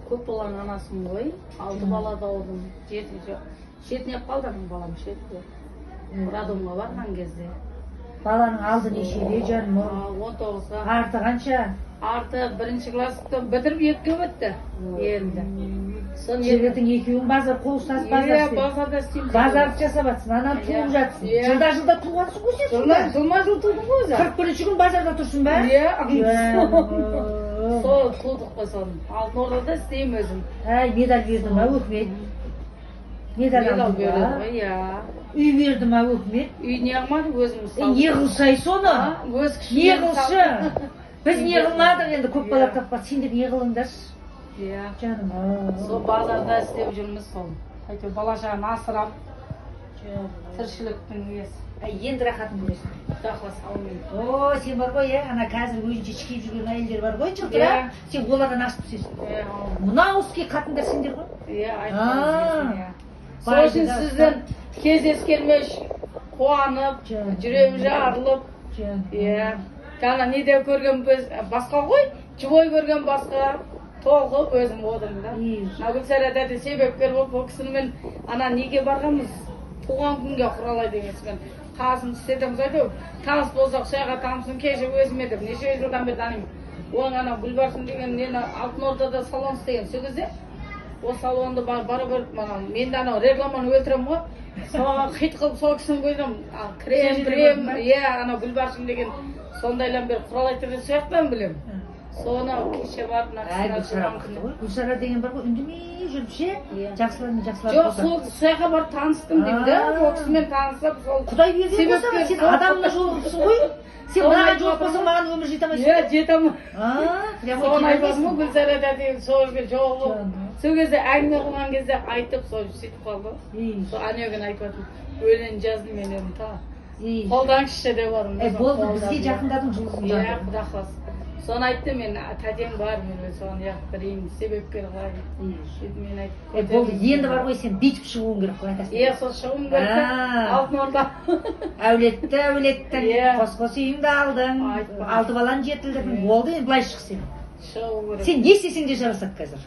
көп баланың анасымын ғой. 6 бала doğurdum. 7 қалдым балам шетте. Роддомға барған кезде. Баланың алды нешеде жаным? 19-ға. Арты қанша? Арты 1-ші класстан бітіріп 2-ге өтті. Енді. Жігітің екеуің базар қол ұстасып базар істейді. Базарда істейміз. Базарды жасап жатсың, анам туып жатсың. Жылда туғансың ғой сен сонда. Жылма-жыл тудың ғой өзі. 41-ші күн базарда тұрсың ба? Сол тудық қой соны. Алтын Ордада істеймін өзім. Әй, медаль берді ма өкімет? Медаль алды ба? Үй берді ма өкімет? Үй не алмады өзіміз салдық. Не қылсай соны? Не қылшы? Біз не қылмадық енді көп бала таппады. Сендер не қылыңдаршы? Жаным. Сол базарда істеп жүрміз сол. Әйтеуір бала-шағаны асырап, тіршіліктің несі. Енді рахатын көресің. Құдақлас аумен. О, сен бар ғой, ана қазір өзінше шкиіп жүрген әйелдер бар ғой, жылтыра. Сен олардан ашып түсесің. Мынау іске қатындар сендер ғой? Айтпаңыз. Сол үшін сізден кездескенмеш қуанып, жүрегім жарылып. Жаңа неде көрген басқа ғой, живой көрген басқа. Толғып өзім одым да. Гүлсара дәді себепкер болып, ол кісімен ана неге барғанбыз? Туған күнге құралай дегенсімен. Қасын істедіміз айтып, таныс болсақ, шайға танысың кеше өзіме деп, неше жылдан бері танимын. Оның ана Гүлбарсын деген, нені Алтын Ордада салон істеген. Сол кезде, ол салонды бара-бір, мен де анау рекламаны өлтірем ғой. Соған қит қылып, сол кісін қойдым. Крем, анау Гүлбарсын деген сондайлан бері құралайтырды сияқтан білем. Соны кеше барып Гүлсара деген бар ғой, үндемей жүріп ше? Жақсылармен жақсылар жоқ, сол сияққа барып таныстым деймді. Ол кісімен танысып, сол Құдай берді болса, сен адамына жолықсың ғой. Сен маған жолықпасың, маған өмір жете алмайсың. Жете алмай. Соны айтасың ғой, Гүлсара дәді сол жерге жолығып. Сол кезде әңгіме қылған кезде айтып, сол сөйтіп қалды. Сол әнеуген айтып жатырмын. Өлең жаздым мен едім та. Қолданшы деп бардым. Болды, бізге жақындадың жұлдызың жанды. Құда қалас. Соны айтты мен, тәтем бар, мен соны бірейін, себепкер қылай. Мен айтып. Болды, енді бар ғой, сен бүйтіп шығуың керек қой айтасың. Сол шығуым керек. Алтын Орда. Әулетті, қос-қос үйіңді алдың. 6 баланы жетілдің. Болды, енді былай шық сен. Шығу керек. Сен не істесең де жарасады қазір.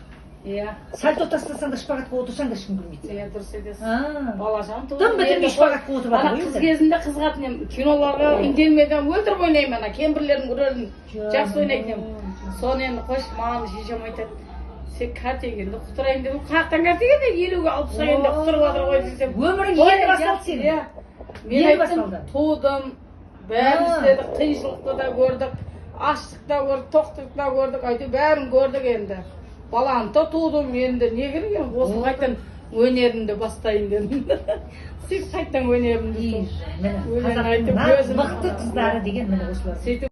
Сальто тастасаң да шпагатқа отырсаң да ешкім білмейді. Дұрыс етесің. Бала-шағам туды. Тым бітірмей шпагатқа отырып жатыр ғой. Қыз кезінде қызғатын киноларға индемеден өлтіріп ойнаймын, ана кемпірлердің рөлін жақсы ойнайтын. Соны енді қош, маған шешем айтады. Сен картегенді құтырайын деп, қаяқтан картегенде 50-ге 60-ға енді құтырып жатыр ғой десем. Өмірің енді басталды сенің. Мен айттым, тудым, бәрін істедік, қиыншылықты да көрдік, аштық та көрдік, тоқтық та көрдік, әйтеуір бәрін көрдік енді. Баланы да тудым, енді не керек енді, осы қайтан өнерімді бастайын дедім. Сөйтіп қайтан өнерімді. Қазақтың мықты қыздары деген міне осылар.